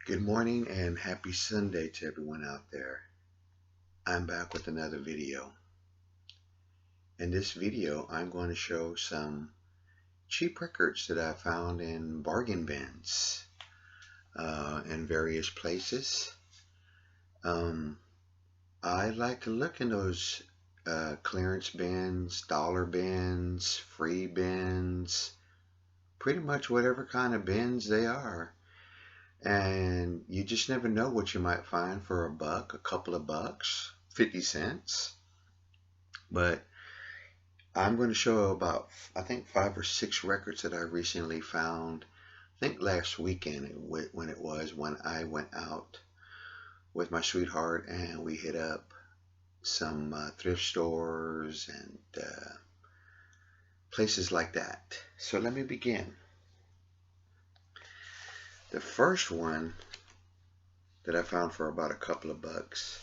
Good morning and happy Sunday to everyone out there. I'm back with another video. In this video, I'm going to show some cheap records that I found in bargain bins in various places. I like to look in those clearance bins, dollar bins, free bins, pretty much whatever kind of bins they are. And you just never know what you might find for a buck, a couple of bucks, 50 cents. But I'm going to show about, I think, 5 or 6 records that I recently found. I think last weekend when I went out with my sweetheart and we hit up some thrift stores and places like that. So let me begin. The first one that I found for about a couple of bucks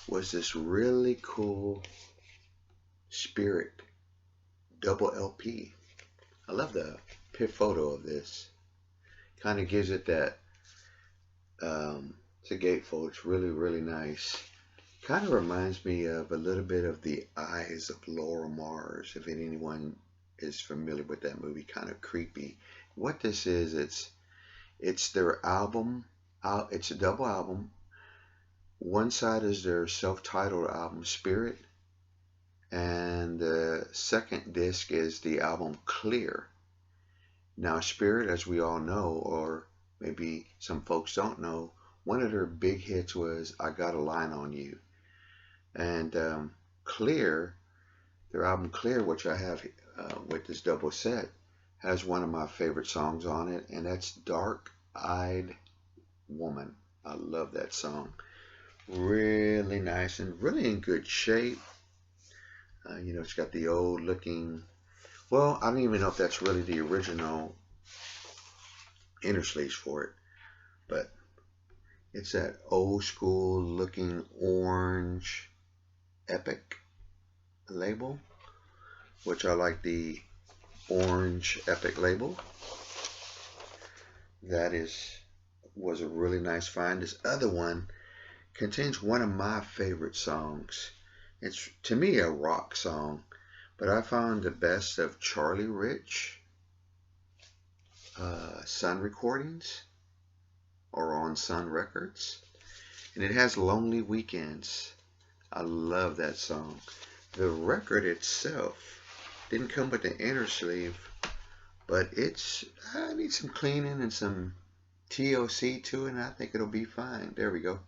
was this really cool Spirit double LP. I love the photo of this. Kind of gives it that, it's a gatefold. It's really, really nice. Kind of reminds me of a little bit of The Eyes of Laura Mars, if anyone is familiar with that movie. Kind of creepy. What this is, it's their album. It's a double album. One side is their self-titled album, Spirit, and the second disc is the album Clear. Now, Spirit, as we all know, or maybe some folks don't know, one of their big hits was I Got a Line on You. And Clear, their album Clear, which I have with this double set, has one of my favorite songs on it, and that's Dark-Eyed Woman. I love that song. Really nice and really in good shape. It's got the old looking, well, I don't even know if that's really the original inner sleeves for it, but it's that old school looking orange Epic label, which I like the orange Epic label. That was a really nice find. This other one contains one of my favorite songs. It's, to me, a rock song, but I found the best of Charlie Rich, Sun recordings, or on Sun Records, and it has Lonely Weekends. I love that song. The record itself didn't come with the inner sleeve, but I need some cleaning and some TLC to it, and I think it'll be fine. There we go.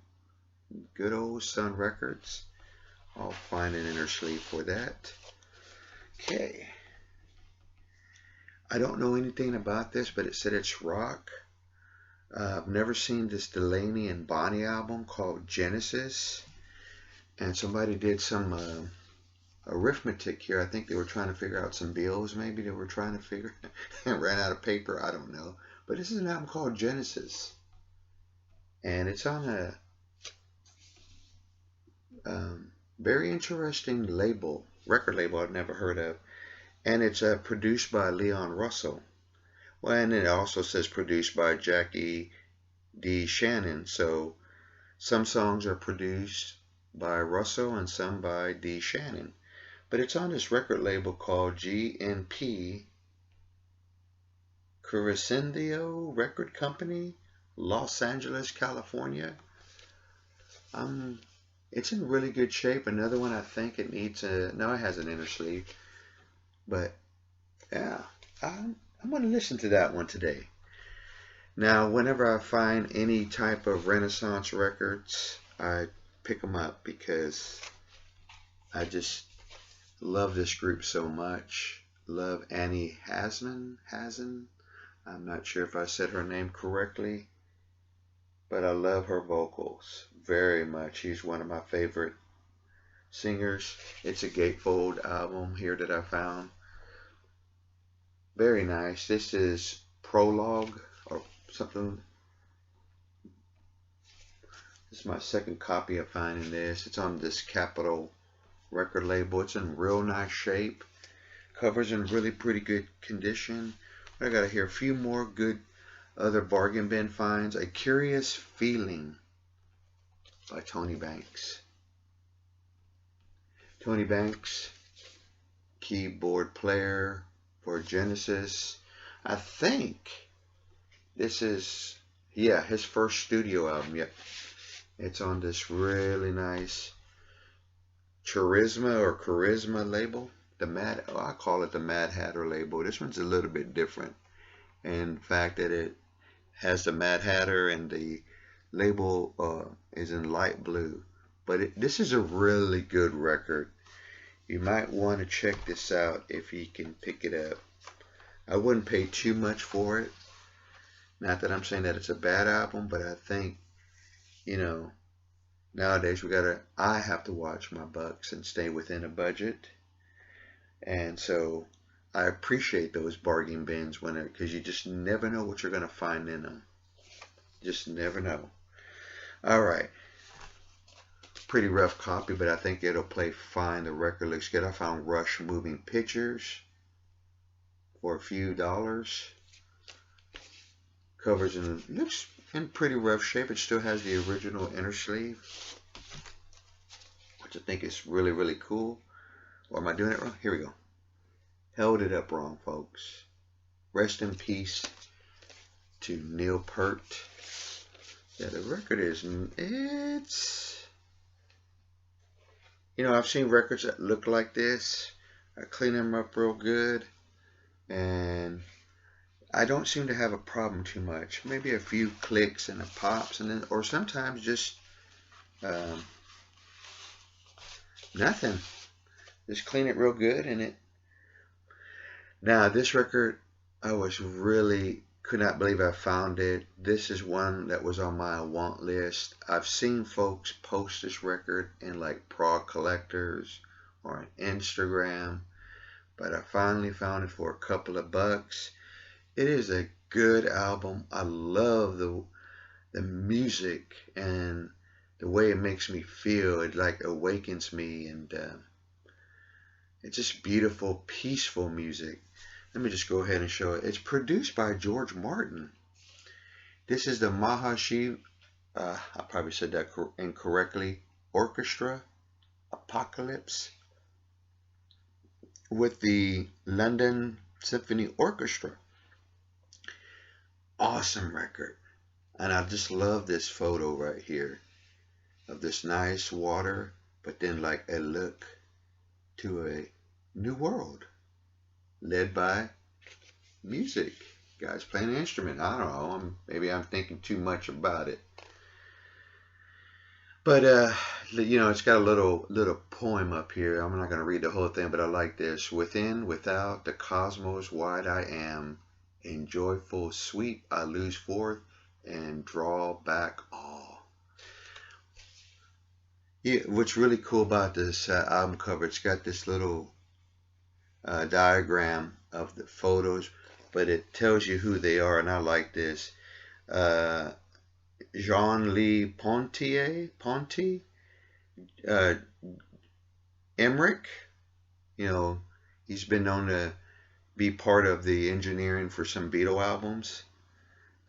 Good old Sun Records. I'll find an inner sleeve for that. Okay. I don't know anything about this, but it said it's rock. I've never seen this Delaney and Bonnie album called Genesis. And somebody did some arithmetic here. I think they were trying to figure out some bills, maybe they were trying to figure and ran out of paper. I don't know. But this is an album called Genesis. And it's on a very interesting record label I've never heard of. And it's produced by Leon Russell. Well, and it also says produced by Jackie D. Shannon. So some songs are produced by Russell and some by D. Shannon. But it's on this record label called GNP Crescendio Record Company, Los Angeles, California. It's in really good shape. Another one, I think it needs no, it has an inner sleeve. But yeah, I'm going to listen to that one today. Now, whenever I find any type of Renaissance records, I pick them up because I just love this group so much. Love Annie Hazen. I'm not sure if I said her name correctly, but I love her vocals very much. She's one of my favorite singers. It's a gatefold album here that I found. Very nice. This is Prologue or something. This is my second copy of finding this. It's on this Capitol record label. It's in real nice shape. Cover's in really pretty good condition. I got to hear a few more good other bargain bin finds, A Curious Feeling by Tony Banks. Tony Banks, keyboard player for Genesis. I think this is, yeah, his first studio album. Yep. It's on this really nice Charisma label. I call it the Mad Hatter label. This one's a little bit different. In fact, that it has the Mad Hatter and the label is in light blue. But this is a really good record. You might want to check this out if you can pick it up. I wouldn't pay too much for it. Not that I'm saying that it's a bad album, but I think, nowadays I have to watch my bucks and stay within a budget. And so I appreciate those bargain bins because you just never know what you're going to find in them. Just never know. All right. Pretty rough copy, but I think it'll play fine. The record looks good. I found Rush Moving Pictures for a few dollars. Looks in pretty rough shape. It still has the original inner sleeve, which I think is really, really cool. Or am I doing it wrong? Here we go. Held it up wrong, folks. Rest in peace to Neil Peart. Yeah, the record I've seen records that look like this. I clean them up real good, and I don't seem to have a problem too much. Maybe a few clicks and a pops, or sometimes just nothing. Just clean it real good, Now this record, I could not believe I found it. This is one that was on my want list. I've seen folks post this record in like Prog Collectors or on Instagram, but I finally found it for a couple of bucks. It is a good album. I love the music and the way it makes me feel. It like awakens me, and it's just beautiful, peaceful music. Let me just go ahead and show it. It's produced by George Martin. This is the Maharishi, I probably said that incorrectly, Orchestra, Apocalypse, with the London Symphony Orchestra. Awesome record. And I just love this photo right here of this nice water, but then like a look to a new world led by music. Guys playing an instrument. I don't know. Maybe I'm thinking too much about it. But, it's got a little poem up here. I'm not going to read the whole thing, but I like this. Within, without, the cosmos wide I am. In joyful sweep I lose forth and draw back all. Yeah, what's really cool about this album cover, it's got this little diagram of the photos, but it tells you who they are, and I like this. Jean-Louis Ponty, Emmerich, he's been known to be part of the engineering for some Beatle albums.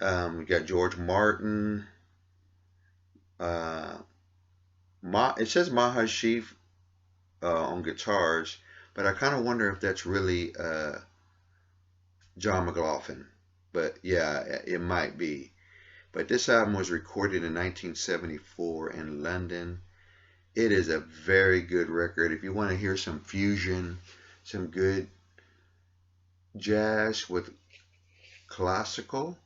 We got George Martin. It says Maharishi on guitars, but I kind of wonder if that's really John McLaughlin. But yeah, it might be. But this album was recorded in 1974 in London. It is a very good record. If you want to hear some fusion, some good jazz with classical,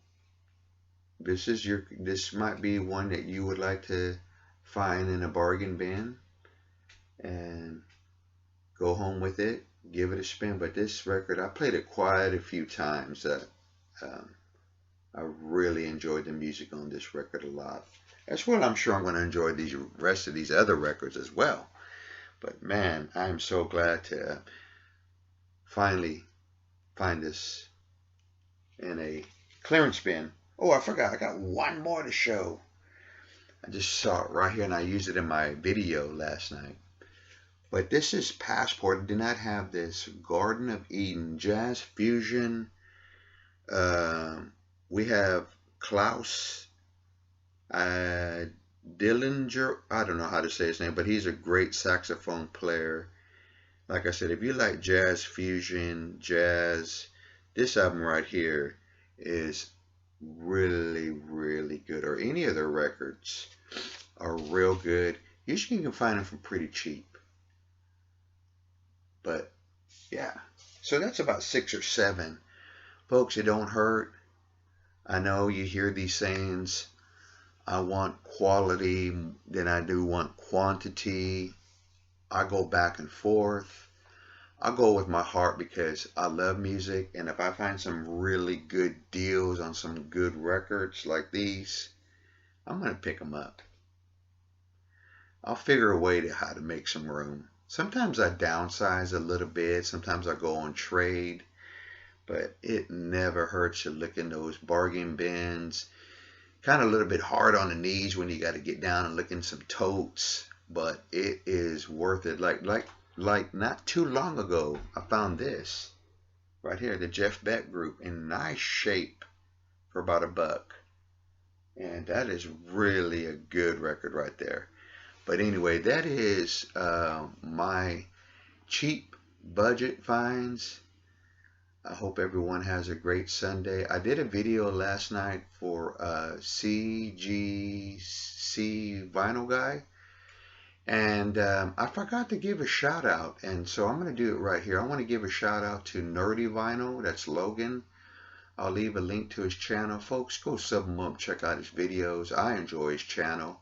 this might be one that you would like to find in a bargain bin and go home with it, give it a spin. But this record, I played it quite a few times. I really enjoyed the music on this record a lot. As well, I'm sure I'm going to enjoy the rest of these other records as well. But man, I'm so glad to finally find this in a clearance bin. Oh, I forgot. I got one more to show. I just saw it right here, and I used it in my video last night. But this is Passport. I did not have this Garden of Eden Jazz Fusion We have Klaus Dillinger. I don't know how to say his name, but he's a great saxophone player. Like I said, if you like jazz fusion, jazz, this album right here is really, really good. Or any of their records are real good. Usually you can find them for pretty cheap. But yeah. So that's about 6 or 7. Folks, it don't hurt. I know you hear these sayings, I want quality, then I do want quantity. I go back and forth. I go with my heart because I love music, and if I find some really good deals on some good records like these, I'm going to pick them up. I'll figure a way to how to make some room. Sometimes I downsize a little bit, sometimes I go on trade, but it never hurts to look in those bargain bins. Kind of a little bit hard on the knees when you got to get down and look in some totes, but it is worth it. Like not too long ago, I found this right here, the Jeff Beck Group, in nice shape for about $1, and that is really a good record right there. But anyway, that is my cheap budget finds. I hope everyone has a great Sunday. I did a video last night for CGC Vinyl Guy, and I forgot to give a shout out, and so I'm going to do it right here. I want to give a shout out to Nerdy Vinyl. That's Logan. I'll leave a link to his channel. Folks, go sub him up, check out his videos. I enjoy his channel,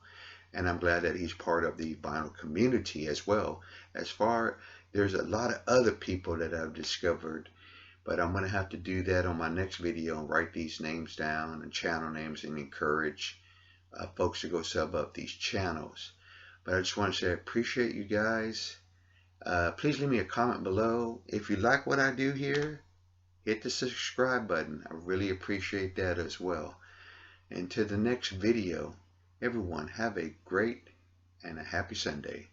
and I'm glad that he's part of the vinyl community as well. There's a lot of other people that I've discovered, but I'm going to have to do that on my next video and write these names down and channel names and encourage folks to go sub up these channels. But I just want to say I appreciate you guys. Please leave me a comment below. If you like what I do here, hit the subscribe button. I really appreciate that as well. And to the next video, everyone have a great and a happy Sunday.